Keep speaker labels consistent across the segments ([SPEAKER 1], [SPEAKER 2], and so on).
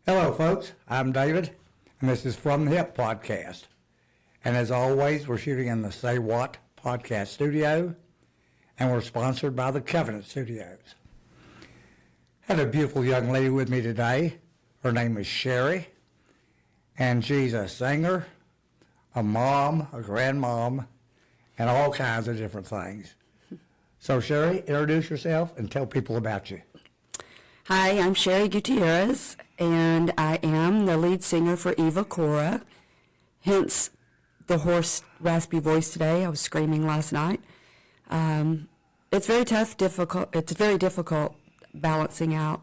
[SPEAKER 1] Hello, folks. I'm David, and this is From the Hip podcast. And as always, we're shooting in the Say What podcast studio, and we're sponsored by the Covenant Studios. I have a beautiful young lady with me today. Her name is Sherry, and she's a singer, a mom, a grandmom, and all kinds of different things. So, Sherry, introduce yourself and tell people about you.
[SPEAKER 2] Hi, I'm Sherry Gutierrez, and I am the lead singer for Eva Cora, hence the hoarse, raspy voice today. I was screaming last night. It's very difficult. It's very difficult balancing out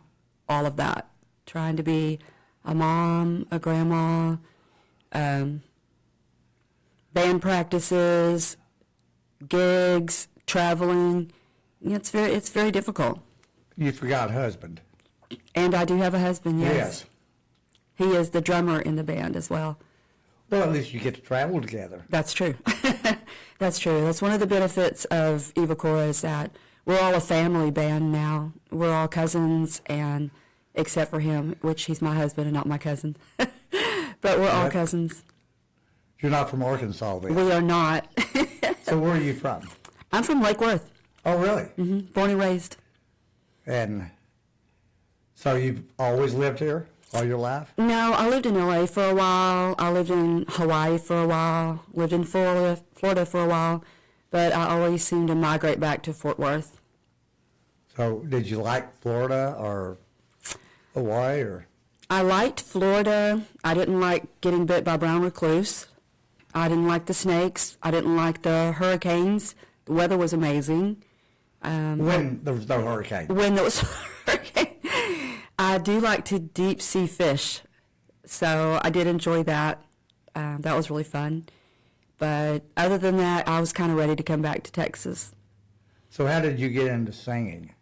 [SPEAKER 2] all of that, trying to be a mom, a grandma, band practices, gigs, traveling. It's very difficult.
[SPEAKER 1] You forgot husband.
[SPEAKER 2] And I do have a husband, yes.
[SPEAKER 1] Yes.
[SPEAKER 2] He is the drummer in the band as well.
[SPEAKER 1] Well, at least you get to travel together.
[SPEAKER 2] That's true. That's true. That's one of the benefits of Eva Cora is that we're all a family band now. We're all cousins, and except for him, which he's my husband and not my cousin. But we're all cousins.
[SPEAKER 1] You're not from Arkansas, then?
[SPEAKER 2] We are not.
[SPEAKER 1] So where are you from?
[SPEAKER 2] I'm from Lake Worth.
[SPEAKER 1] Oh, really?
[SPEAKER 2] Mm-hmm. Born and raised.
[SPEAKER 1] And so you've always lived here all your life?
[SPEAKER 2] No, I lived in LA for a while. I lived in Hawaii for a while. Lived in Florida for a while. But I always seemed to migrate back to Fort Worth.
[SPEAKER 1] So did you like Florida or Hawaii or?
[SPEAKER 2] I liked Florida. I didn't like getting bit by brown recluse. I didn't like the snakes. I didn't like the hurricanes. The weather was amazing.
[SPEAKER 1] When there was no hurricane?
[SPEAKER 2] When there was a hurricane. I do like to deep sea fish, so I did enjoy that. That was really fun. But other than that, I was kind of ready to come back to Texas.
[SPEAKER 1] So how did you get into singing?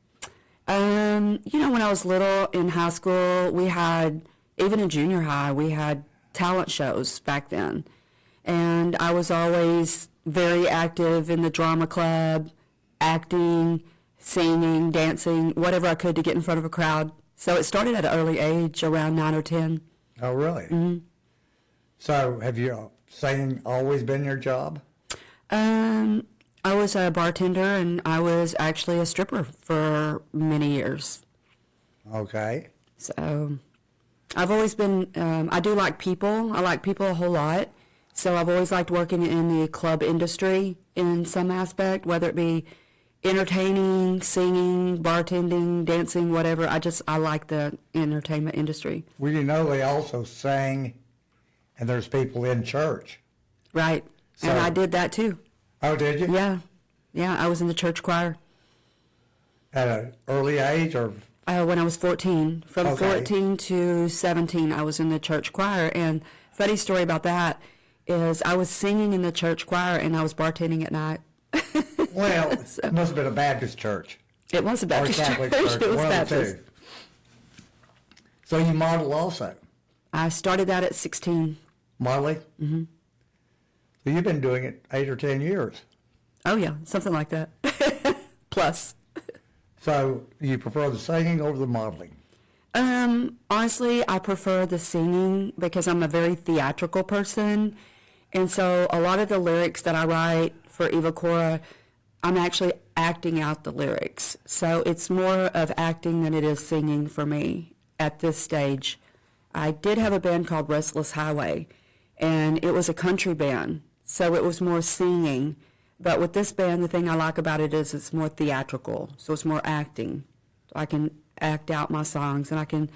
[SPEAKER 2] When I was little in high school, we had, even in junior high, we had talent shows back then. And I was always very active in the drama club, acting, singing, dancing, whatever I could to get in front of a crowd. So it started at an early age, around 9 or 10.
[SPEAKER 1] Oh, really?
[SPEAKER 2] Mm-hmm.
[SPEAKER 1] So have you singing always been your job?
[SPEAKER 2] I was a bartender, and I was actually a stripper for many years.
[SPEAKER 1] Okay.
[SPEAKER 2] So I've always been, I do like people. I like people a whole lot. So I've always liked working in the club industry in some aspect, whether it be entertaining, singing, bartending, dancing, whatever. I like the entertainment industry.
[SPEAKER 1] Well, you know they also sing, and there's people in church.
[SPEAKER 2] Right.
[SPEAKER 1] So,
[SPEAKER 2] and I did that too.
[SPEAKER 1] Oh, did you?
[SPEAKER 2] Yeah. Yeah, I was in the church choir.
[SPEAKER 1] At an early age or?
[SPEAKER 2] When I was 14. From
[SPEAKER 1] Okay.
[SPEAKER 2] 14 to 17, I was in the church choir. And funny story about that is I was singing in the church choir, and I was bartending at night.
[SPEAKER 1] Well, it must have been a Baptist church.
[SPEAKER 2] It was a Baptist
[SPEAKER 1] or Catholic
[SPEAKER 2] church.
[SPEAKER 1] church.
[SPEAKER 2] It was
[SPEAKER 1] one of the
[SPEAKER 2] Baptist.
[SPEAKER 1] two. So you model also?
[SPEAKER 2] I started that at 16.
[SPEAKER 1] Modeling? Mm-hmm. So you've been doing it 8 or 10 years.
[SPEAKER 2] Oh, yeah, something like that. Plus.
[SPEAKER 1] So you prefer the singing over the modeling?
[SPEAKER 2] Honestly, I prefer the singing because I'm a very theatrical person. And so a lot of the lyrics that I write for Eva Cora, I'm actually acting out the lyrics. So it's more of acting than it is singing for me at this stage. I did have a band called Restless Highway, and it was a country band. So it was more singing. But with this band, the thing I like about it is it's more theatrical. So it's more acting. I can act out my songs, and I can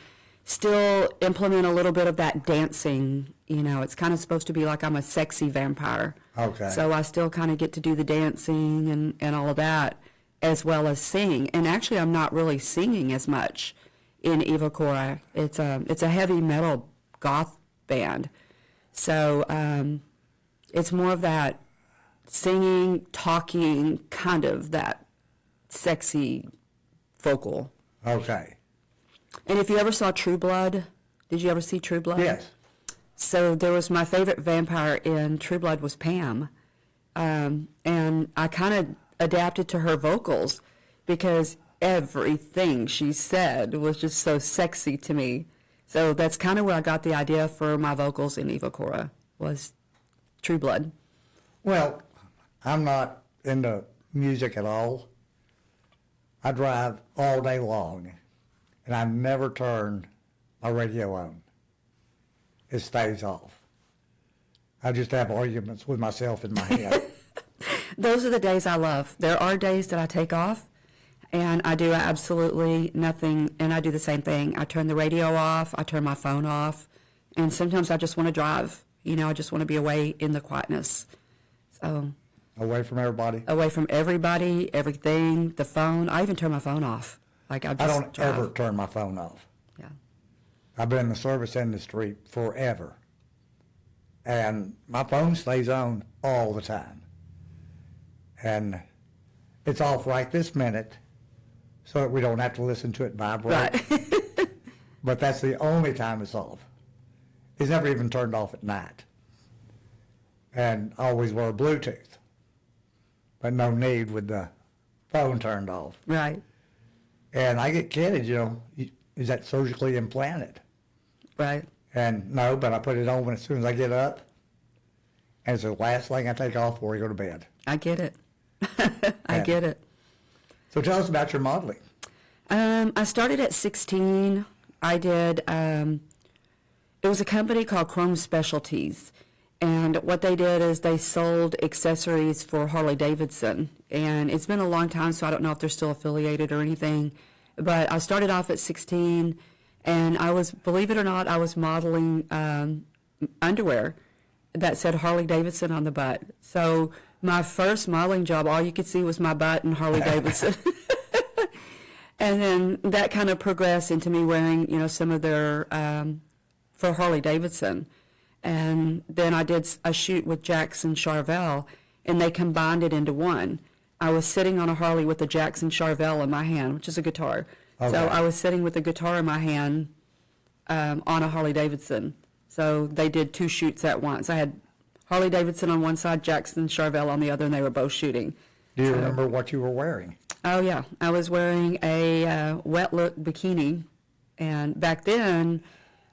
[SPEAKER 2] still implement a little bit of that dancing. You know, it's kind of supposed to be like I'm a sexy vampire.
[SPEAKER 1] Okay.
[SPEAKER 2] So I still kind of get to do the dancing and all of that as well as sing. And actually, I'm not really singing as much in Eva Cora. It's a heavy metal goth band. So it's more of that singing, talking, kind of that sexy vocal.
[SPEAKER 1] Okay.
[SPEAKER 2] And if you ever saw True Blood, did you ever see True Blood?
[SPEAKER 1] Yes.
[SPEAKER 2] So there was my favorite vampire in True Blood was Pam. And I kind of adapted to her vocals because everything she said was just so sexy to me. So that's kind of where I got the idea for my vocals in Eva Cora, was True Blood.
[SPEAKER 1] Well, I'm not into music at all. I drive all day long, and I never turn my radio on. It stays off. I just have arguments with myself in my head.
[SPEAKER 2] Those are the days I love. There are days that I take off, and I do absolutely nothing, and I do the same thing. I turn the radio off, I turn my phone off, and sometimes I just want to drive. I just want to be away in the quietness. So
[SPEAKER 1] Away from everybody.
[SPEAKER 2] away from everybody, everything, the phone. I even turn my phone off. Like I just
[SPEAKER 1] I don't
[SPEAKER 2] drive.
[SPEAKER 1] ever turn my phone off.
[SPEAKER 2] Yeah.
[SPEAKER 1] I've been in the service industry forever, and my phone stays on all the time. And it's off right this minute so that we don't have to listen to it vibrate.
[SPEAKER 2] Right.
[SPEAKER 1] But that's the only time it's off. It's never even turned off at night. And I always wear Bluetooth, but no need with the phone turned off.
[SPEAKER 2] Right.
[SPEAKER 1] And I get kidded, is that surgically implanted?
[SPEAKER 2] Right.
[SPEAKER 1] And no, but I put it on as soon as I get up, and it's the last thing I take off before I go to bed.
[SPEAKER 2] I get it. I
[SPEAKER 1] Yeah.
[SPEAKER 2] get it.
[SPEAKER 1] So tell us about your modeling.
[SPEAKER 2] I started at 16. I did, it was a company called Chrome Specialties. And what they did is they sold accessories for Harley Davidson. And it's been a long time, so I don't know if they're still affiliated or anything. But I started off at 16, and I was, believe it or not, I was modeling underwear that said Harley Davidson on the butt. So my first modeling job, all you could see was my butt and Harley Davidson. And then that kind of progressed into me wearing, some of their, for Harley Davidson. And then I did a shoot with Jackson Charvel, and they combined it into one. I was sitting on a Harley with a Jackson Charvel in my hand, which is a guitar.
[SPEAKER 1] Okay.
[SPEAKER 2] So I was sitting with a guitar in my hand on a Harley Davidson. So they did two shoots at once. I had Harley Davidson on one side, Jackson Charvel on the other, and they were both shooting.
[SPEAKER 1] Do you remember what you were wearing?
[SPEAKER 2] Oh, yeah. I was wearing a wet look bikini. And back then,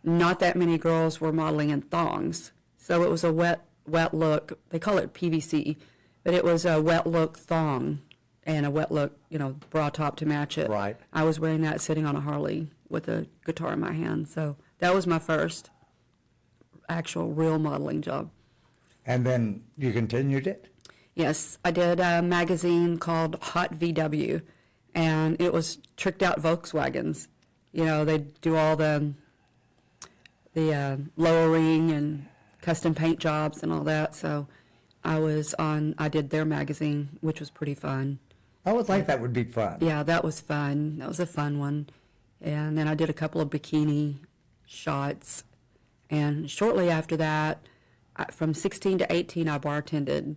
[SPEAKER 2] not that many girls were modeling in thongs. So it was a wet look. They call it PVC, but it was a wet look thong and a wet look, bra top to match it.
[SPEAKER 1] Right.
[SPEAKER 2] I was wearing that sitting on a Harley with a guitar in my hand. So that was my first actual real modeling job.
[SPEAKER 1] And then you continued it?
[SPEAKER 2] Yes, I did a magazine called Hot VW, and it was tricked out Volkswagens. They do all the lowering and custom paint jobs and all that. So I did their magazine, which was pretty fun.
[SPEAKER 1] I would think that would be fun.
[SPEAKER 2] Yeah, that was fun. That was a fun one. And then I did a couple of bikini shots. And shortly after that, from 16 to 18, I bartended.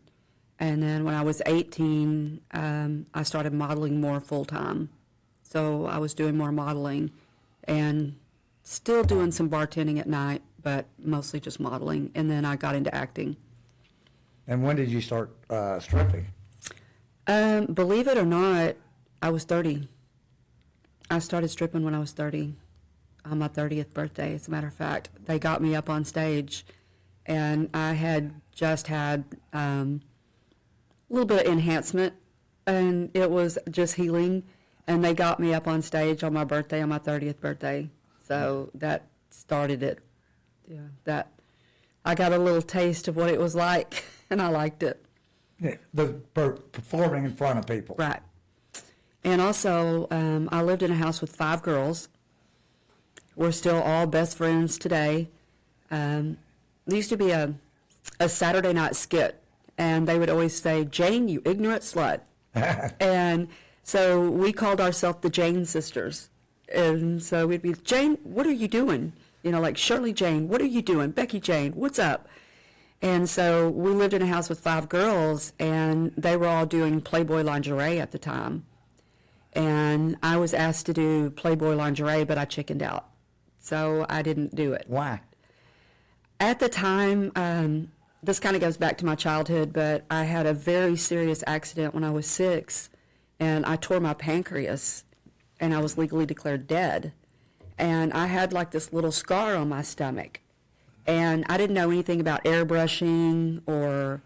[SPEAKER 2] And then when I was 18, I started modeling more full-time. So I was doing more modeling and still doing some bartending at night, but mostly just modeling. And then I got into acting.
[SPEAKER 1] And when did you start stripping?
[SPEAKER 2] Believe it or not, I was 30. I started stripping when I was 30, on my 30th birthday, as a matter of fact. They got me up on stage, and I had just had a little bit of enhancement, and it was just healing, and they got me up on stage on my birthday, on my 30th birthday. So that started it. Yeah, I got a little taste of what it was like, and I liked it.
[SPEAKER 1] Yeah, performing in front of people.
[SPEAKER 2] Right. And also, I lived in a house with 5 girls. We're still all best friends today. There used to be a Saturday night skit, and they would always say, "Jane, you ignorant slut." And so we called ourselves the Jane Sisters. And so we'd be, "Jane, what are you doing?" Like Shirley Jane, "What are you doing?" "Becky Jane, what's up?" And so we lived in a house with 5 girls, and they were all doing Playboy lingerie at the time. And I was asked to do Playboy lingerie, but I chickened out. So I didn't do it.
[SPEAKER 1] Why?
[SPEAKER 2] At the time, this kind of goes back to my childhood, but I had a very serious accident when I was 6, and I tore my pancreas, and I was legally declared dead. and I had like this little scar on my stomach. And I didn't know anything about airbrushing or,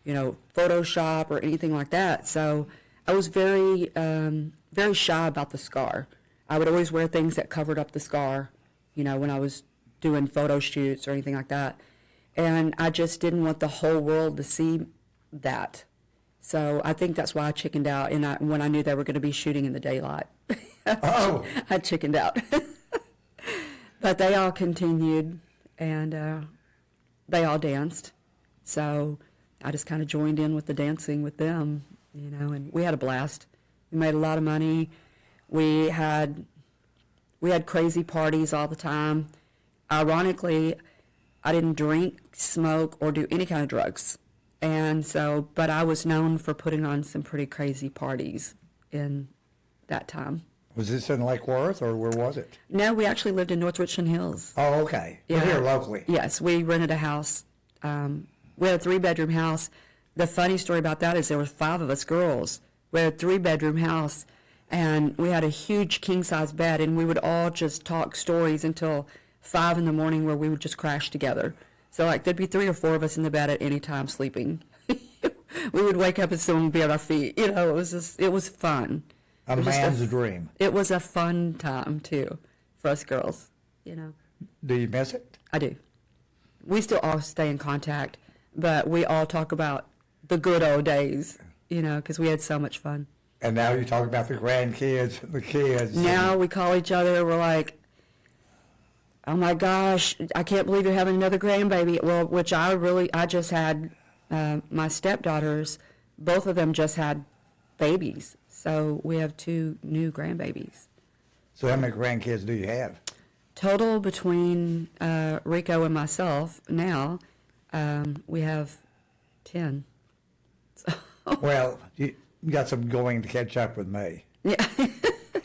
[SPEAKER 2] Photoshop or anything like that. So I was very, very shy about the scar. I would always wear things that covered up the scar, when I was doing photo shoots or anything like that. And I just didn't want the whole world to see that. So I think that's why I chickened out. And when I knew they were going to be shooting in the daylight,
[SPEAKER 1] Oh,
[SPEAKER 2] I chickened out. But they all continued, and they all danced. So I just kind of joined in with the dancing with them, and we had a blast. We made a lot of money. We had crazy parties all the time. Ironically, I didn't drink, smoke, or do any kind of drugs. And so, but I was known for putting on some pretty crazy parties in that time.
[SPEAKER 1] was this in Lake Worth, or where was it?
[SPEAKER 2] No, we actually lived in North Richland Hills.
[SPEAKER 1] Oh, okay. We're here locally.
[SPEAKER 2] Yes, we rented a house. We had a 3-bedroom house. The funny story about that is there were 5 of us girls. We had a 3-bedroom house, and we had a huge king-size bed, and we would all just talk stories until 5 in the morning where we would just crash together. So, there'd be 3 or 4 of us in the bed at any time sleeping. We would wake up and someone would be at our feet. It was fun.
[SPEAKER 1] A
[SPEAKER 2] It was just
[SPEAKER 1] man's dream.
[SPEAKER 2] It was a fun time, too, for us girls,
[SPEAKER 1] Do you miss it?
[SPEAKER 2] I do. We still all stay in contact, but we all talk about the good old days, because we had so much fun.
[SPEAKER 1] And now you talk about the grandkids, the kids.
[SPEAKER 2] Now we call each other, we're like, oh my gosh, I can't believe you're having another grandbaby. Well, which I just had, my stepdaughters, both of them just had babies. So we have 2 new grandbabies.
[SPEAKER 1] So how many grandkids do you have?
[SPEAKER 2] Total between Rico and myself now, we have 10. So,
[SPEAKER 1] Well, you got some going to catch up with me.
[SPEAKER 2] yeah.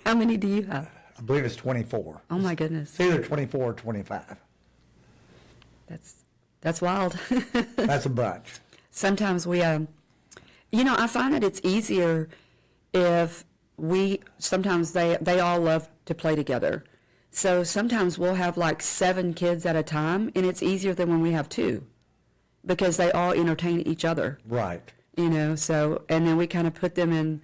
[SPEAKER 2] How many do you have?
[SPEAKER 1] I believe it's 24.
[SPEAKER 2] Oh my goodness,
[SPEAKER 1] It's either 24 or 25.
[SPEAKER 2] that's wild.
[SPEAKER 1] That's a bunch.
[SPEAKER 2] Sometimes we, I find that it's easier if sometimes they all love to play together. So sometimes we'll have 7 kids at a time, and it's easier than when we have 2 because they all entertain each other,
[SPEAKER 1] Right.
[SPEAKER 2] so, and then we kind of put them in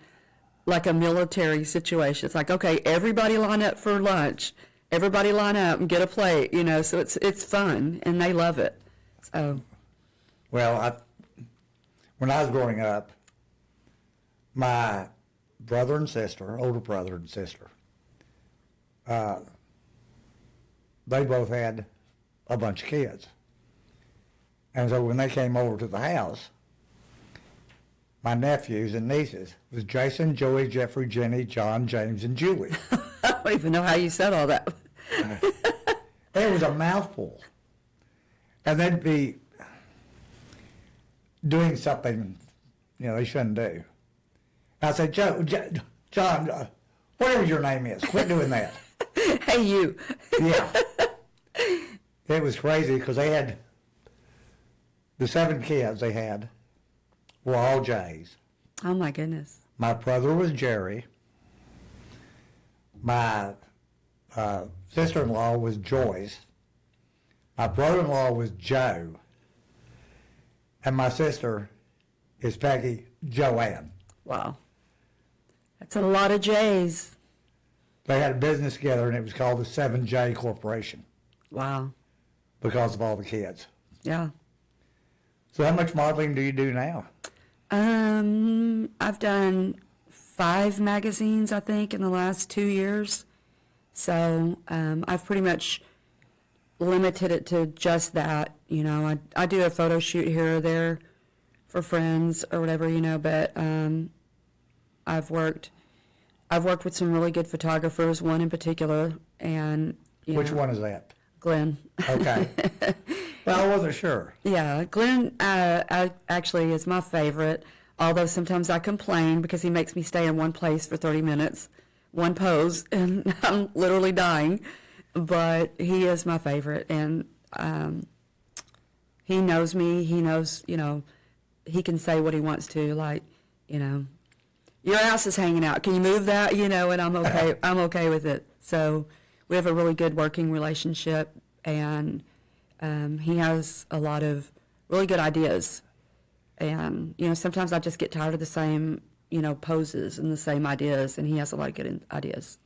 [SPEAKER 2] like a military situation. It's like, okay, everybody line up for lunch. Everybody line up and get a plate, so it's fun, and they love it. So,
[SPEAKER 1] Well, when I was growing up, my brother and sister, older brother and sister, they both had a bunch of kids. And so when they came over to the house, my nephews and nieces was Jason, Joey, Jeffrey, Jenny, John, James, and Julie.
[SPEAKER 2] I don't even know how you said all that.
[SPEAKER 1] It was a mouthful. And they'd be doing something, they shouldn't do. I said, John, whatever your name is, quit doing that.
[SPEAKER 2] Hey, you.
[SPEAKER 1] Yeah. It was crazy because they had, the 7 kids they had were all J's.
[SPEAKER 2] Oh my goodness.
[SPEAKER 1] My brother was Jerry. My sister-in-law was Joyce. My brother-in-law was Joe. And my sister is Peggy Joanne.
[SPEAKER 2] Wow. That's a lot of J's.
[SPEAKER 1] They had a business together, and it was called the 7J Corporation
[SPEAKER 2] Wow.
[SPEAKER 1] because of all the kids.
[SPEAKER 2] Yeah.
[SPEAKER 1] So how much modeling do you do now?
[SPEAKER 2] I've done 5 magazines, I think, in the last 2 years. So I've pretty much limited it to just that. I do a photo shoot here or there for friends or whatever, but I've worked with some really good photographers, one in particular, and
[SPEAKER 1] Which one is that?
[SPEAKER 2] Glenn.
[SPEAKER 1] Okay. Well, I wasn't sure.
[SPEAKER 2] Yeah, Glenn actually is my favorite, although sometimes I complain because he makes me stay in one place for 30 minutes, one pose, and I'm literally dying. But he is my favorite, and he knows me. He knows, he can say what he wants to, your ass is hanging out. Can you move that? And I'm okay. I'm okay with it. So we have a really good working relationship, and he has a lot of really good ideas. And, sometimes I just get tired of the same, poses and the same ideas, and he has a lot of good ideas.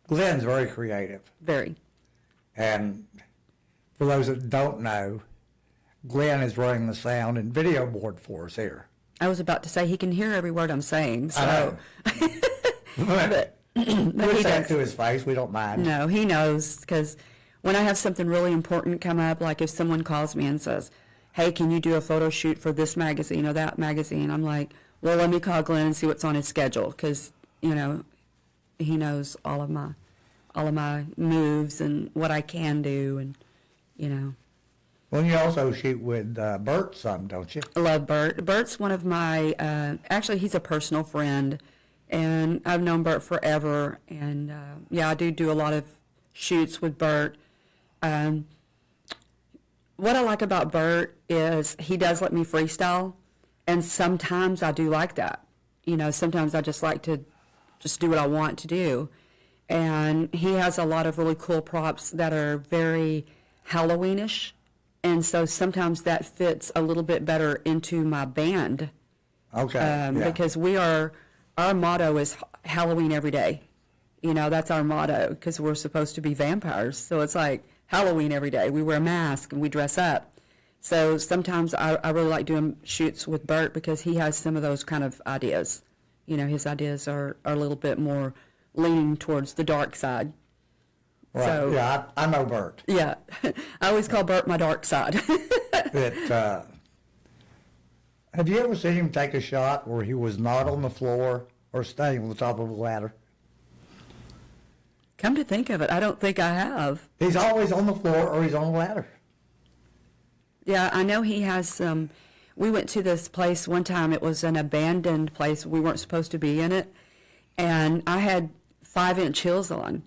[SPEAKER 1] Glenn's very creative.
[SPEAKER 2] Very.
[SPEAKER 1] And for those that don't know, Glenn is running the sound and video board for us here.
[SPEAKER 2] I was about to say he can hear every word I'm saying, so.
[SPEAKER 1] I know.
[SPEAKER 2] But
[SPEAKER 1] We'll
[SPEAKER 2] he
[SPEAKER 1] say it
[SPEAKER 2] does.
[SPEAKER 1] to his face. We don't mind.
[SPEAKER 2] No, he knows, because when I have something really important come up, like if someone calls me and says, hey, can you do a photo shoot for this magazine or that magazine? I'm like, well, let me call Glenn and see what's on his schedule, because, he knows all of my moves and what I can do, and,
[SPEAKER 1] Well, you also shoot with Bert some, don't you?
[SPEAKER 2] I love Bert. Bert's one of my, actually, he's a personal friend, and I've known Bert forever. And, I do a lot of shoots with Bert. What I like about Bert is he does let me freestyle, and sometimes I do like that. Sometimes I just like to just do what I want to do. And he has a lot of really cool props that are very Halloweenish. And so sometimes that fits a little bit better into my band,
[SPEAKER 1] Okay. Yeah.
[SPEAKER 2] because our motto is Halloween every day. That's our motto, because we're supposed to be vampires. So it's like Halloween every day. We wear a mask and we dress up. So sometimes I really like doing shoots with Bert, because he has some of those kind of ideas. His ideas are a little bit more leaning towards the dark side.
[SPEAKER 1] Right.
[SPEAKER 2] So,
[SPEAKER 1] Yeah, I know Bert.
[SPEAKER 2] yeah. I always call Bert my dark side.
[SPEAKER 1] Have you ever seen him take a shot where he was not on the floor or standing on the top of a ladder?
[SPEAKER 2] Come to think of it, I don't think I have.
[SPEAKER 1] He's always on the floor or he's on a ladder.
[SPEAKER 2] Yeah, I know he has some. We went to this place one time. It was an abandoned place. We weren't supposed to be in it. And I had 5-inch heels on.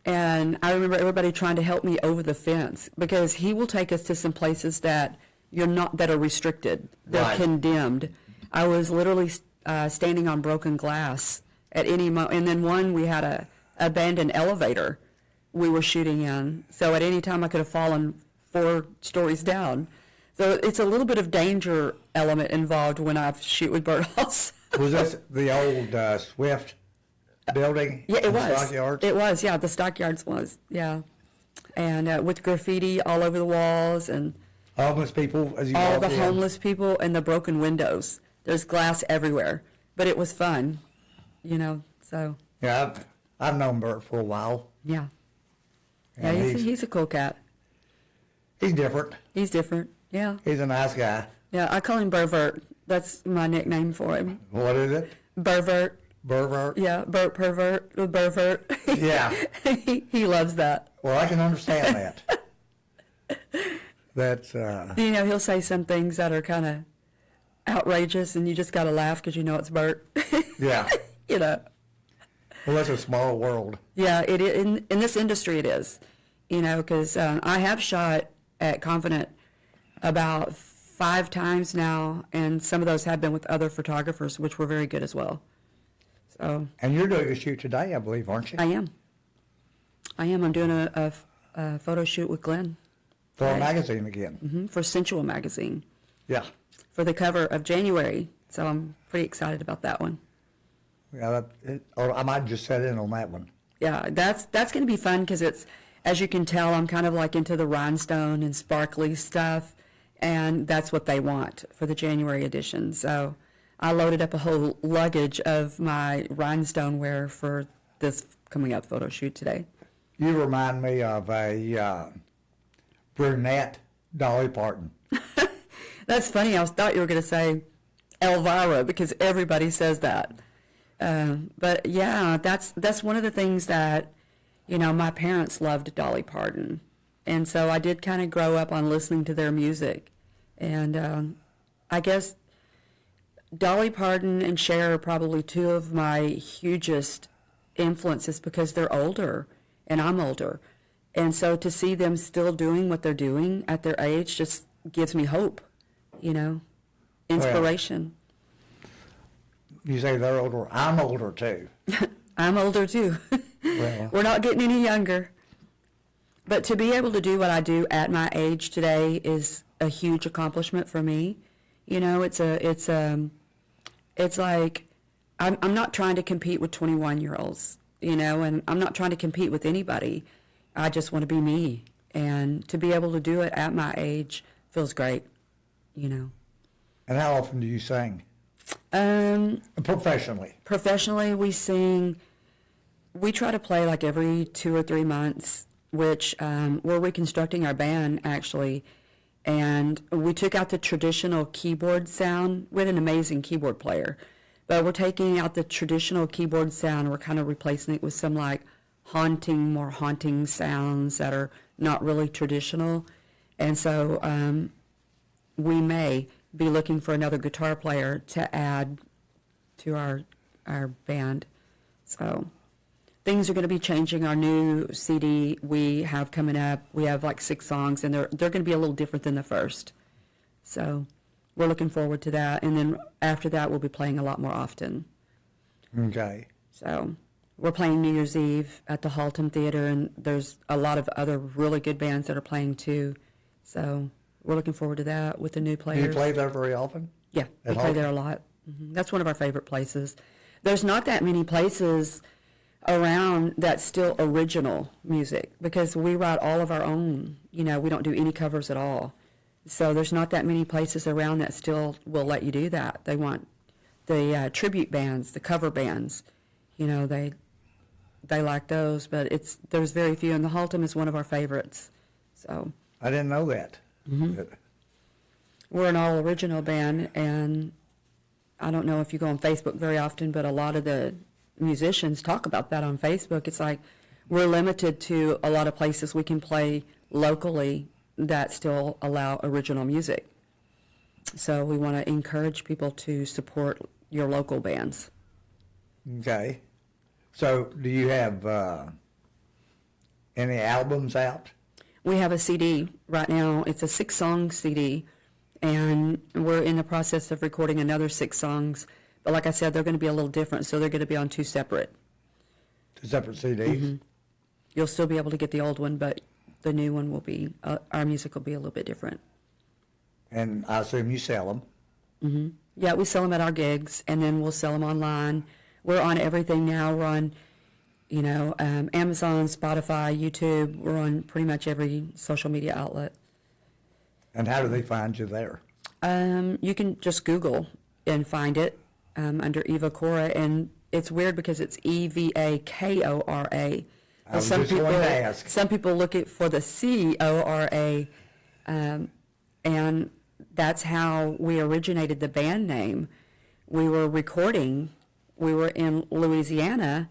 [SPEAKER 2] And I remember everybody trying to help me over the fence, because he will take us to some places that that are restricted. They're
[SPEAKER 1] Right.
[SPEAKER 2] condemned. I was literally standing on broken glass at any moment. And then we had a abandoned elevator we were shooting in. So at any time I could have fallen 4 stories down. So it's a little bit of danger element involved when I shoot with Bert also.
[SPEAKER 1] Was this the old Swift building?
[SPEAKER 2] Yeah, it
[SPEAKER 1] in
[SPEAKER 2] was.
[SPEAKER 1] Stockyards?
[SPEAKER 2] It was, yeah, the Stockyards was, yeah. And with graffiti all over the walls, and
[SPEAKER 1] Homeless people as you
[SPEAKER 2] all
[SPEAKER 1] walk
[SPEAKER 2] the
[SPEAKER 1] in.
[SPEAKER 2] homeless people and the broken windows. There's glass everywhere. But it was fun, so,
[SPEAKER 1] Yeah, I've known Bert for a while.
[SPEAKER 2] yeah. Yeah,
[SPEAKER 1] And
[SPEAKER 2] he's a cool cat.
[SPEAKER 1] he's different.
[SPEAKER 2] He's different, yeah.
[SPEAKER 1] He's a nice guy.
[SPEAKER 2] Yeah, I call him Pervert. That's my nickname for him.
[SPEAKER 1] What is it?
[SPEAKER 2] Pervert.
[SPEAKER 1] Pervert?
[SPEAKER 2] Yeah, Bert Pervert, the Pervert.
[SPEAKER 1] Yeah.
[SPEAKER 2] he loves that.
[SPEAKER 1] Well, I can understand that. That's,
[SPEAKER 2] He'll say some things that are kind of outrageous, and you just got to laugh because it's Bert.
[SPEAKER 1] yeah. Well, that's a small world.
[SPEAKER 2] Yeah, it in this industry it is. Because I have shot at Confident about 5 times now, and some of those have been with other photographers, which were very good as well. So
[SPEAKER 1] And you're doing a shoot today, I believe, aren't you?
[SPEAKER 2] I am. I'm doing a photo shoot with Glenn.
[SPEAKER 1] For a
[SPEAKER 2] Right.
[SPEAKER 1] magazine again.
[SPEAKER 2] For Sensual Magazine
[SPEAKER 1] Yeah.
[SPEAKER 2] for the cover of January. So I'm pretty excited about that one.
[SPEAKER 1] Yeah, or I might just set in on that one.
[SPEAKER 2] Yeah, that's going to be fun, because it's, as you can tell, I'm kind of like into the rhinestone and sparkly stuff, and that's what they want for the January edition. So I loaded up a whole luggage of my rhinestone wear for this coming up photo shoot today.
[SPEAKER 1] You remind me of a brunette Dolly Parton.
[SPEAKER 2] That's funny. I thought you were going to say Elvira, because everybody says that. But yeah, that's one of the things that, my parents loved Dolly Parton. And so I did kind of grow up on listening to their music. And I guess Dolly Parton and Cher are probably 2 of my hugest influences, because they're older and I'm older. And so to see them still doing what they're doing at their age just gives me hope, inspiration.
[SPEAKER 1] You say they're older. I'm older too.
[SPEAKER 2] I'm older too.
[SPEAKER 1] Well,
[SPEAKER 2] We're not getting any younger. But to be able to do what I do at my age today is a huge accomplishment for me. You know, it's like I'm not trying to compete with 21-year-olds, you know, and I'm not trying to compete with anybody. I just want to be me. And to be able to do it at my age feels great, you know.
[SPEAKER 1] And how often do you sing? Professionally.
[SPEAKER 2] Professionally, we try to play like every 2 or 3 months, which we're reconstructing our band, actually. And we took out the traditional keyboard sound. We had an amazing keyboard player. But we're taking out the traditional keyboard sound. We're kind of replacing it with some like more haunting sounds that are not really traditional. And so we may be looking for another guitar player to add to our band. So things are going to be changing. Our new CD we have coming up, we have like 6 songs, and they're going to be a little different than the first. So we're looking forward to that. And then after that, we'll be playing a lot more often.
[SPEAKER 1] Okay.
[SPEAKER 2] So we're playing New Year's Eve at the Haltom Theater, and there's a lot of other really good bands that are playing too. So we're looking forward to that with the new players.
[SPEAKER 1] Do you play there very often?
[SPEAKER 2] Yeah, we play there a lot. That's one of our favorite places. There's not that many places around that's still original music because we write all of our own. You know, we don't do any covers at all. So there's not that many places around that still will let you do that. They want the tribute bands, the cover bands. You know, they like those, but there's very few, and the Haltom is one of our favorites. So
[SPEAKER 1] I didn't know that.
[SPEAKER 2] we're an all original band, and I don't know if you go on Facebook very often, but a lot of the musicians talk about that on Facebook. It's like we're limited to a lot of places we can play locally that still allow original music. So we want to encourage people to support your local bands.
[SPEAKER 1] Okay. So do you have any albums out?
[SPEAKER 2] We have a CD right now. It's a 6-song CD, and we're in the process of recording another 6 songs. But like I said, they're going to be a little different, so they're going to be on 2 separate.
[SPEAKER 1] 2 separate CDs?
[SPEAKER 2] You'll still be able to get the old one, but the new one will be, our music will be a little bit different.
[SPEAKER 1] And I assume you sell them?
[SPEAKER 2] Yeah, we sell them at our gigs, and then we'll sell them online. We're on everything now. We're on, Amazon, Spotify, YouTube. We're on pretty much every social media outlet.
[SPEAKER 1] And how do they find you there?
[SPEAKER 2] You can just Google and find it under Eva Cora, and it's weird because it's EVAKORA.
[SPEAKER 1] I was just going to ask.
[SPEAKER 2] Some people look for the CORA, and that's how we originated the band name. We were recording. We were in Louisiana,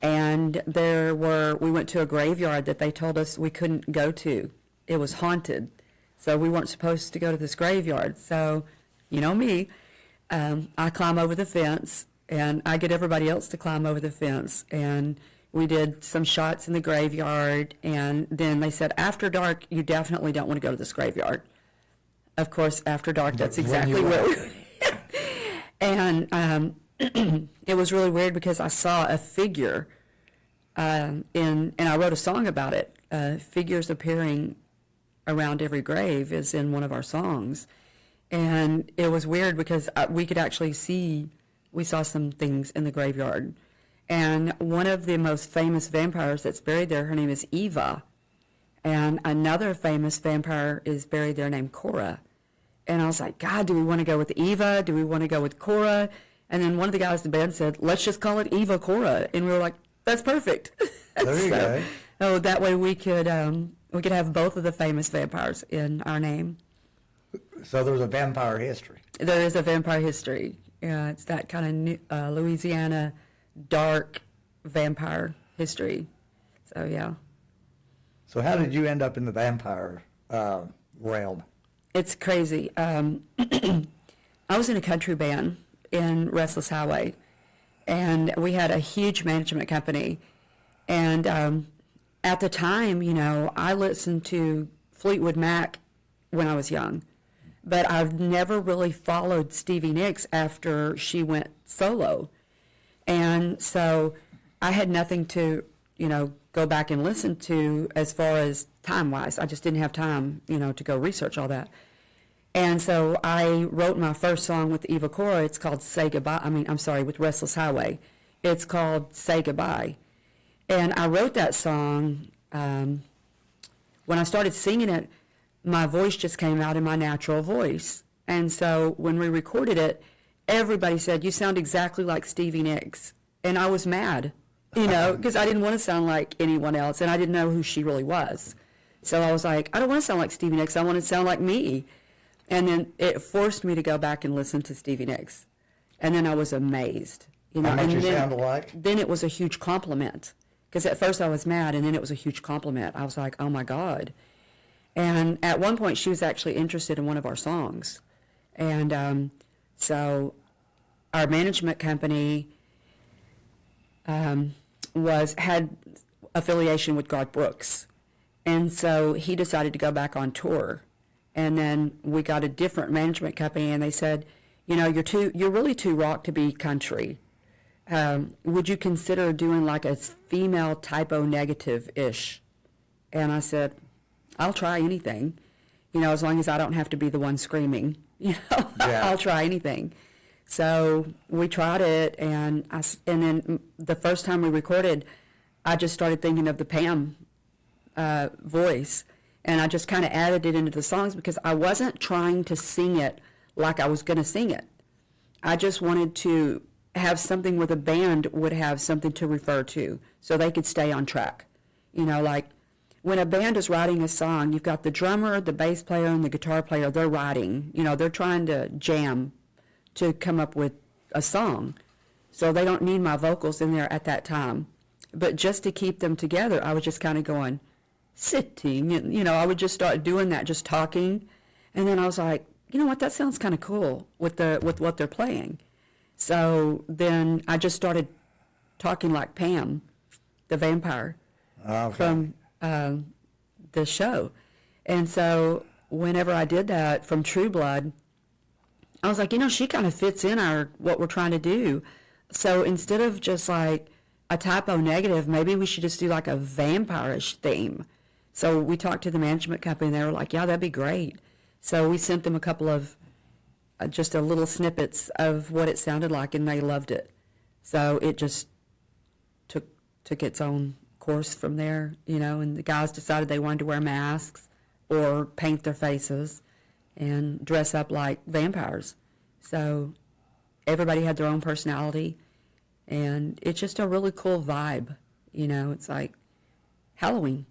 [SPEAKER 2] and we went to a graveyard that they told us we couldn't go to. It was haunted. So we weren't supposed to go to this graveyard. So, you know me, I climb over the fence, and I get everybody else to climb over the fence. And we did some shots in the graveyard, and then they said, after dark, you definitely don't want to go to this graveyard. Of course, after dark, that's exactly where we And it was really weird because I saw a figure, and I wrote a song about it. Figures appearing around every grave is in one of our songs. And it was weird because we could actually we saw some things in the graveyard. And one of the most famous vampires that's buried there, her name is Eva. And another famous vampire is buried there named Cora. And I was like, God, do we want to go with Eva? Do we want to go with Cora? And then one of the guys in the band said, let's just call it Eva Cora. And we were like, that's perfect.
[SPEAKER 1] There you go.
[SPEAKER 2] So that way we could have both of the famous vampires in our name.
[SPEAKER 1] So there's a vampire history.
[SPEAKER 2] There is a vampire history. It's that kind of Louisiana dark vampire history. So, yeah.
[SPEAKER 1] So how did you end up in the vampire realm?
[SPEAKER 2] It's crazy. I was in a country band in Restless Highway, and we had a huge management company. And at the time, I listened to Fleetwood Mac when I was young, but I've never really followed Stevie Nicks after she went solo. And so I had nothing to go back and listen to as far as time-wise. I just didn't have time, to go research all that. And so I wrote my first song with Eva Cora. It's called Say Goodbye. With Restless Highway. It's called Say Goodbye. And I wrote that song, when I started singing it, my voice just came out in my natural voice. And so when we recorded it, everybody said, "You sound exactly like Stevie Nicks." And I was mad, because I didn't want to sound like anyone else, and I didn't know who she really was. So I was like, I don't want to sound like Stevie Nicks. I want to sound like me. And then it forced me to go back and listen to Stevie Nicks. And then I was amazed.
[SPEAKER 1] How much
[SPEAKER 2] and
[SPEAKER 1] you
[SPEAKER 2] then,
[SPEAKER 1] sound alike?
[SPEAKER 2] Then it was a huge compliment. Because at first I was mad, and then it was a huge compliment. I was like, oh, my God. And at one point, she was actually interested in one of our songs. And so our management company had affiliation with Garth Brooks. And so he decided to go back on tour. And then we got a different management company, and they said, you're really too rock to be country. Would you consider doing like a female typo negative-ish? And I said, I'll try anything, as long as I don't have to be the one screaming,
[SPEAKER 1] Yeah.
[SPEAKER 2] I'll try anything. So we tried it, and then the first time we recorded, I just started thinking of the Pam voice, and I just kind of added it into the songs because I wasn't trying to sing it like I was going to sing it. I just wanted to have something where the band would have something to refer to so they could stay on track. Like when a band is writing a song, you've got the drummer, the bass player, and the guitar player. They're writing. They're trying to jam to come up with a song. So they don't need my vocals in there at that time. But just to keep them together, I was just kind of going, sitting. I would just start doing that, just talking. And then I was like, you know what, that sounds kind of cool with what they're playing. So then I just started talking like Pam, the vampire, from the show. And so whenever I did that from True Blood, I was like, she kind of fits in what we're trying to do. So instead of just like a typo negative, maybe we should just do like a vampire-ish theme. So we talked to the management company, and they were like, yeah, that'd be great. So we sent them a couple of just a little snippets of what it sounded like, and they loved it. So it just took its own course from there, and the guys decided they wanted to wear masks or paint their faces and dress up like vampires. So everybody had their own personality, and it's just a really cool vibe. It's like Halloween,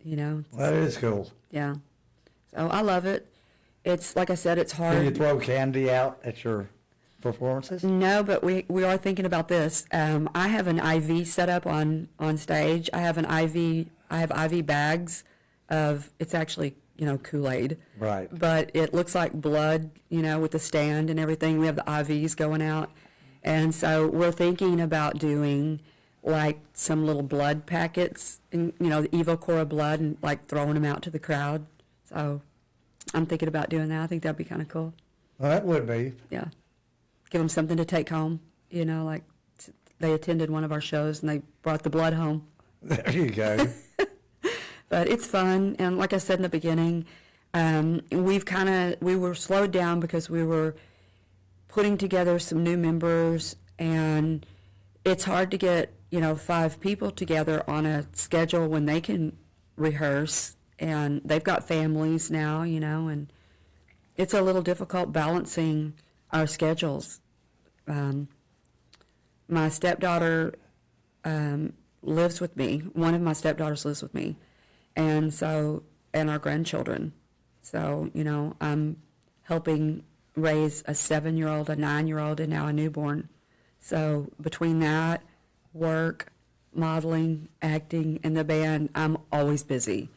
[SPEAKER 1] Well, that is cool.
[SPEAKER 2] Yeah. So I love it. It's, like I said, it's hard.
[SPEAKER 1] Do you throw candy out at your performances?
[SPEAKER 2] No, but we are thinking about this. I have an IV set up on stage. I have IV bags of, it's actually, Kool-Aid.
[SPEAKER 1] Right.
[SPEAKER 2] But it looks like blood, with the stand and everything. We have the IVs going out. And so we're thinking about doing like some little blood packets, and, the Eva Cora blood, and like throwing them out to the crowd. So I'm thinking about doing that. I think that'd be kind of cool.
[SPEAKER 1] Well, that would be.
[SPEAKER 2] Yeah. Give them something to take home. Like they attended one of our shows and they brought the blood home.
[SPEAKER 1] There you go.
[SPEAKER 2] But it's fun. And like I said in the beginning, we were slowed down because we were putting together some new members, and it's hard to get, 5 people together on a schedule when they can rehearse, and they've got families now, and it's a little difficult balancing our schedules. My stepdaughter lives with me. One of my stepdaughters lives with me, and our grandchildren. So, I'm helping raise a 7-year-old, a 9-year-old, and now a newborn. So between that, work, modeling, acting, and the band, I'm always busy.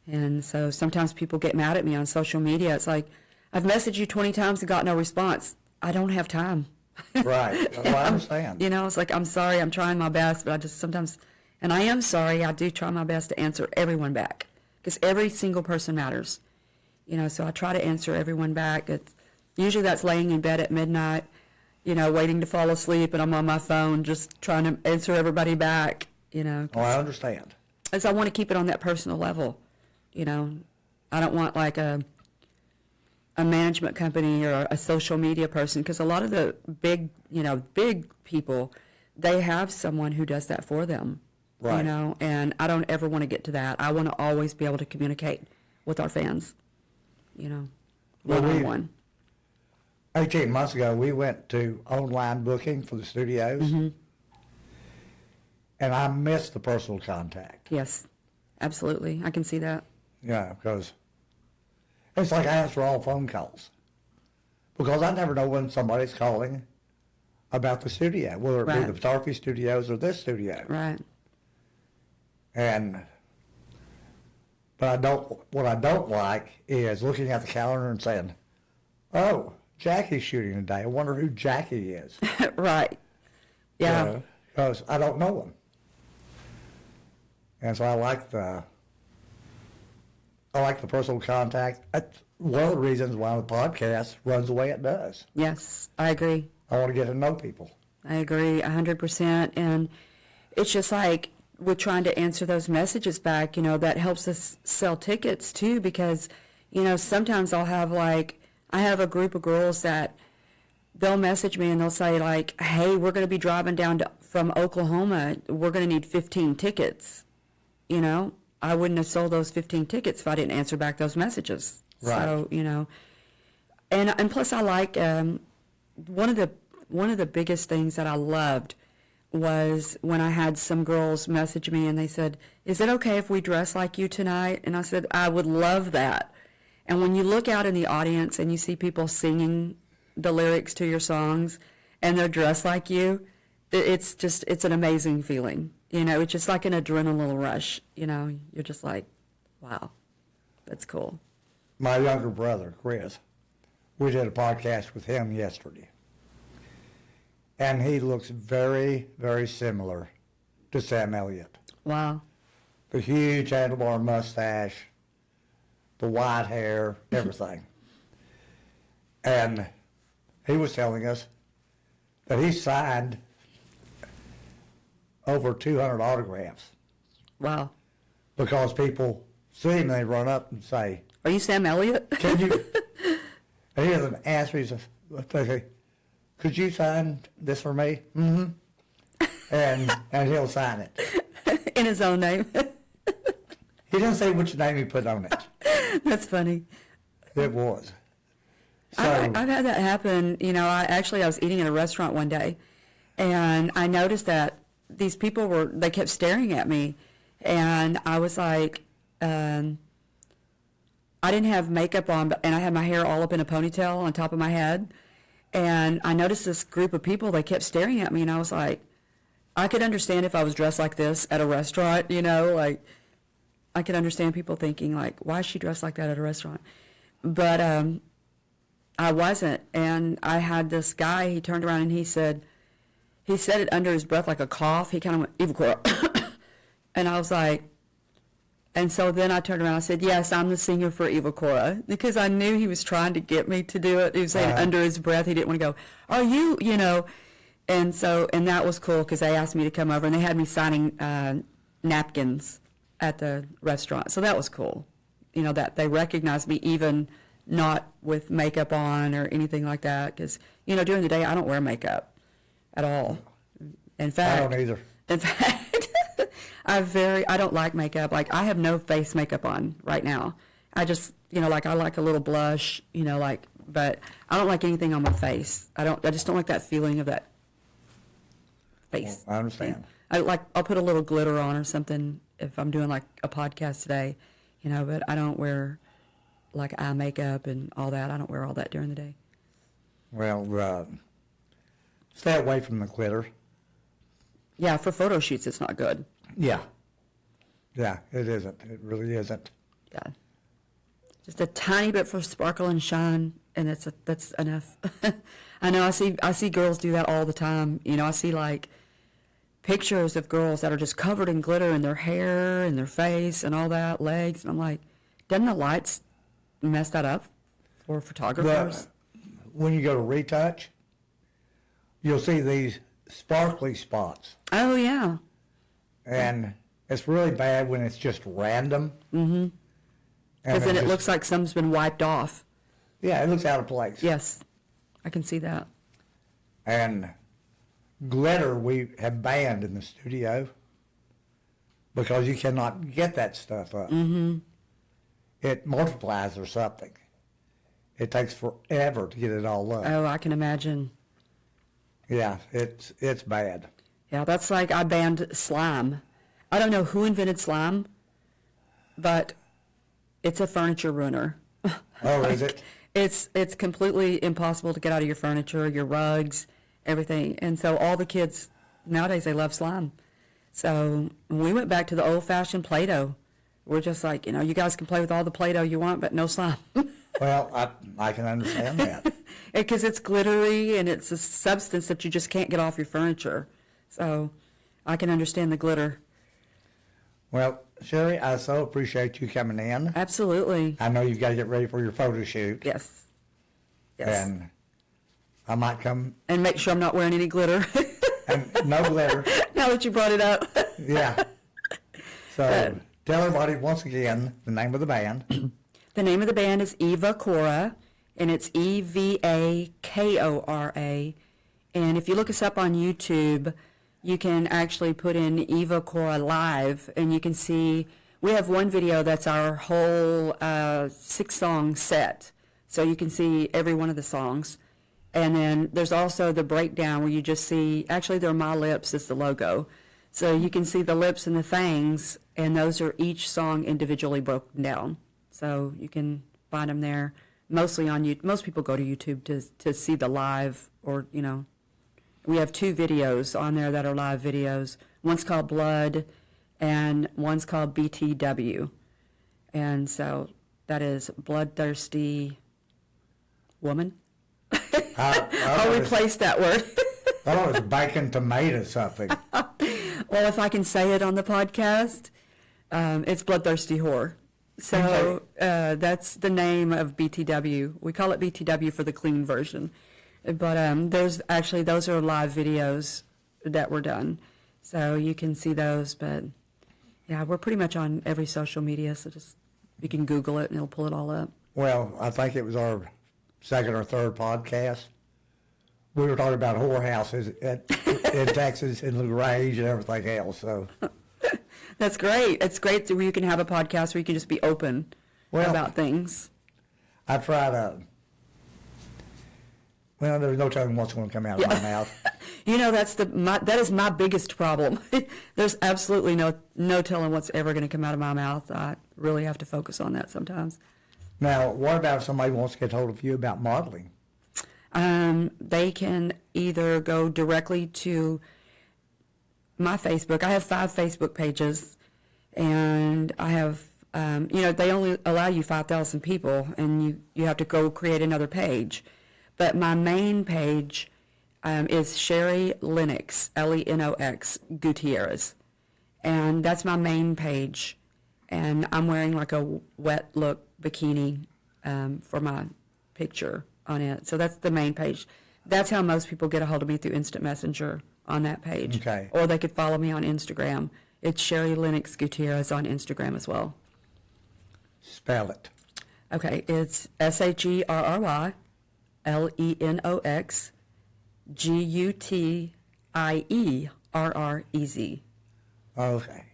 [SPEAKER 2] And so sometimes people get mad at me on social media. It's like, I've messaged you 20 times and got no response. I don't have time.
[SPEAKER 1] Right. Well, I understand.
[SPEAKER 2] It's like, I'm sorry, I'm trying my best, but I just sometimes, and I am sorry, I do try my best to answer everyone back, because every single person matters. So I try to answer everyone back. Usually that's laying in bed at midnight, waiting to fall asleep, and I'm on my phone just trying to answer everybody back. you know.
[SPEAKER 1] Oh, I understand.
[SPEAKER 2] Because I want to keep it on that personal level, you know. I don't want like a management company or a social media person, because a lot of the big people, they have someone who does that for them, you
[SPEAKER 1] Right.
[SPEAKER 2] know, and I don't ever want to get to that. I want to always be able to communicate with our fans, you know,
[SPEAKER 1] Well,
[SPEAKER 2] one-on-one.
[SPEAKER 1] 18 months ago, we went to online booking for the studios, and I missed the personal contact.
[SPEAKER 2] Yes, absolutely. I can see that.
[SPEAKER 1] Yeah, because it's like I answer all phone calls. Because I never know when somebody's calling about the studio, whether it
[SPEAKER 2] Right.
[SPEAKER 1] be the Photography Studios or this studio.
[SPEAKER 2] Right.
[SPEAKER 1] But what I don't like is looking at the calendar and saying, oh, Jackie's shooting today. I wonder who Jackie is.
[SPEAKER 2] Right. Yeah.
[SPEAKER 1] Because I don't know him. And so I like the personal contact. That's one of the reasons why the podcast runs the way it does.
[SPEAKER 2] Yes, I agree.
[SPEAKER 1] I want to get to know people.
[SPEAKER 2] I agree 100%. And it's just like we're trying to answer those messages back, you know, that helps us sell tickets too, because, you know, sometimes I have a group of girls that they'll message me and they'll say like, hey, we're going to be driving down from Oklahoma. We're going to need 15 tickets. You know, I wouldn't have sold those 15 tickets if I didn't answer back those messages.
[SPEAKER 1] Right.
[SPEAKER 2] So, you know, and plus I like, one of the biggest things that I loved was when I had some girls message me and they said, is it okay if we dress like you tonight? And I said, I would love that. And when you look out in the audience and you see people singing the lyrics to your songs and they're dressed like you, it's an amazing feeling. You know, it's just like an adrenaline rush. You know, you're just like, wow, that's cool.
[SPEAKER 1] My younger brother, Chris, we did a podcast with him yesterday. And he looks very, very similar to Sam Elliott.
[SPEAKER 2] Wow.
[SPEAKER 1] The huge handlebar mustache, the white hair, everything. And he was telling us that he signed over 200 autographs
[SPEAKER 2] Wow.
[SPEAKER 1] because people see him and they run up and say,
[SPEAKER 2] Are you Sam Elliott?
[SPEAKER 1] can you, and he doesn't answer, he says, they say, could you sign this for me? Mm-hmm. And he'll sign it.
[SPEAKER 2] In his own name.
[SPEAKER 1] He doesn't say which name he put on it.
[SPEAKER 2] That's funny.
[SPEAKER 1] It was. So,
[SPEAKER 2] I've had that happen. You know, I was eating at a restaurant one day, and I noticed that these people they kept staring at me, and I was like, I didn't have makeup on, and I had my hair all up in a ponytail on top of my head, and I noticed this group of people, they kept staring at me, and I was like, I could understand if I was dressed like this at a restaurant, you know, like, I could understand people thinking, like, why is she dressed like that at a restaurant? But I wasn't, and I had this guy, he turned around and he said it under his breath like a cough. He kind of went, Eva Cora. And I was like, and so then I turned around and I said, yes, I'm the singer for Eva Cora, because I knew he was trying to get me to do it. He was saying under his breath, he didn't want to go, are you, you know? And that was cool, because they asked me to come over, and they had me signing napkins at the restaurant. So that was cool, you know, that they recognized me even not with makeup on or anything like that, because, you know, during the day I don't wear makeup at all. In fact,
[SPEAKER 1] I don't either.
[SPEAKER 2] In fact, I don't like makeup. Like, I have no face makeup on right now. I just, you know, like, I like a little blush, you know, like, but I don't like anything on my face. I just don't like that feeling of that face.
[SPEAKER 1] Well, I understand.
[SPEAKER 2] I'll put a little glitter on or something if I'm doing like a podcast today, you know, but I don't wear like eye makeup and all that. I don't wear all that during the day.
[SPEAKER 1] Well, stay away from the glitter.
[SPEAKER 2] Yeah, for photo shoots, it's not good.
[SPEAKER 1] Yeah. Yeah, it isn't. It really isn't.
[SPEAKER 2] Yeah. Just a tiny bit for sparkle and shine, and that's enough. I know I see girls do that all the time. You know, I see like pictures of girls that are just covered in glitter in their hair and their face and all that, legs, and I'm like, doesn't the lights mess that up for photographers?
[SPEAKER 1] When you go to retouch, you'll see these sparkly spots.
[SPEAKER 2] Oh yeah.
[SPEAKER 1] And it's really bad when it's just random.
[SPEAKER 2] Mm-hmm. Because then it looks like some's been wiped off.
[SPEAKER 1] Yeah, it looks out of place.
[SPEAKER 2] Yes, I can see that.
[SPEAKER 1] And glitter we have banned in the studio because you cannot get that stuff up.
[SPEAKER 2] Mm-hmm.
[SPEAKER 1] It multiplies or something. It takes forever to get it all up.
[SPEAKER 2] Oh, I can imagine.
[SPEAKER 1] Yeah, it's bad.
[SPEAKER 2] Yeah, that's like I banned slime. I don't know who invented slime, but it's a furniture ruiner.
[SPEAKER 1] Oh, is it?
[SPEAKER 2] It's completely impossible to get out of your furniture, your rugs, everything. And so all the kids nowadays, they love slime. So we went back to the old-fashioned Play-Doh. We're just like, you guys can play with all the Play-Doh you want, but no slime.
[SPEAKER 1] Well, I can understand that.
[SPEAKER 2] Because it's glittery and it's a substance that you just can't get off your furniture. So I can understand the glitter.
[SPEAKER 1] Well, Sherry, I so appreciate you coming in.
[SPEAKER 2] Absolutely.
[SPEAKER 1] I know you've got to get ready for your photo shoot.
[SPEAKER 2] Yes. Yes.
[SPEAKER 1] And I might come.
[SPEAKER 2] And make sure I'm not wearing any glitter.
[SPEAKER 1] And no glitter.
[SPEAKER 2] Now that you brought it up.
[SPEAKER 1] Yeah. So tell everybody once again the name of the band.
[SPEAKER 2] The name of the band is Eva Cora, and it's Evakora. And if you look us up on YouTube, you can actually put in Eva Cora Live, and you can see we have one video that's our whole 6-song set. So you can see every one of the songs. And then there's also the breakdown where you just see, actually they're my lips is the logo. So you can see the lips and the fangs, and those are each song individually broken down. So you can find them there, mostly on YouTube. Most people go to YouTube to see the live, or, we have 2 videos on there that are live videos. One's called Blood, and one's called BTW. And so that is Bloodthirsty Woman. I'll replace that word.
[SPEAKER 1] I thought it was bacon tomato something.
[SPEAKER 2] Well, if I can say it on the podcast, it's Bloodthirsty Whore. So that's the name of BTW. We call it BTW for the clean version. But those are live videos that were done. So you can see those. But, yeah, we're pretty much on every social media. So just you can Google it and it'll pull it all up.
[SPEAKER 1] Well, I think it was our second or third podcast. We were talking about whorehouses in Texas and LaGrange and everything else. So
[SPEAKER 2] that's great. It's great where you can have a podcast where you can just be open about things.
[SPEAKER 1] I try to. Well, there's no telling what's going to come out of my mouth.
[SPEAKER 2] That is my biggest problem. There's absolutely no telling what's ever going to come out of my mouth. I really have to focus on that sometimes.
[SPEAKER 1] Now, what about if somebody wants to get hold of you about modeling?
[SPEAKER 2] They can either go directly to my Facebook. I have 5 Facebook pages, and I have, they only allow you 5,000 people, and you have to go create another page. But my main page is Sherry Lennox, Lenox Gutierrez, and that's my main page. And I'm wearing like a wet look bikini for my picture on it. So that's the main page. That's how most people get a hold of me, through Instant Messenger on that page.
[SPEAKER 1] Okay.
[SPEAKER 2] Or they could follow me on Instagram. It's Sherry Lennox Gutierrez on Instagram as well.
[SPEAKER 1] Spell it.
[SPEAKER 2] Okay, it's SherryLenox Gutierrez.
[SPEAKER 1] Okay.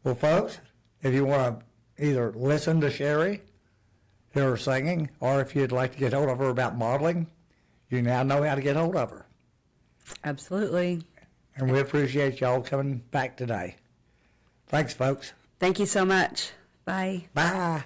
[SPEAKER 1] Well, folks, if you want to either listen to Sherry, hear her singing, or if you'd like to get hold of her about modeling, you now know how to get hold of her.
[SPEAKER 2] Absolutely.
[SPEAKER 1] And we appreciate y'all coming back today. Thanks, folks.
[SPEAKER 2] Thank you so much. Bye.
[SPEAKER 1] Bye.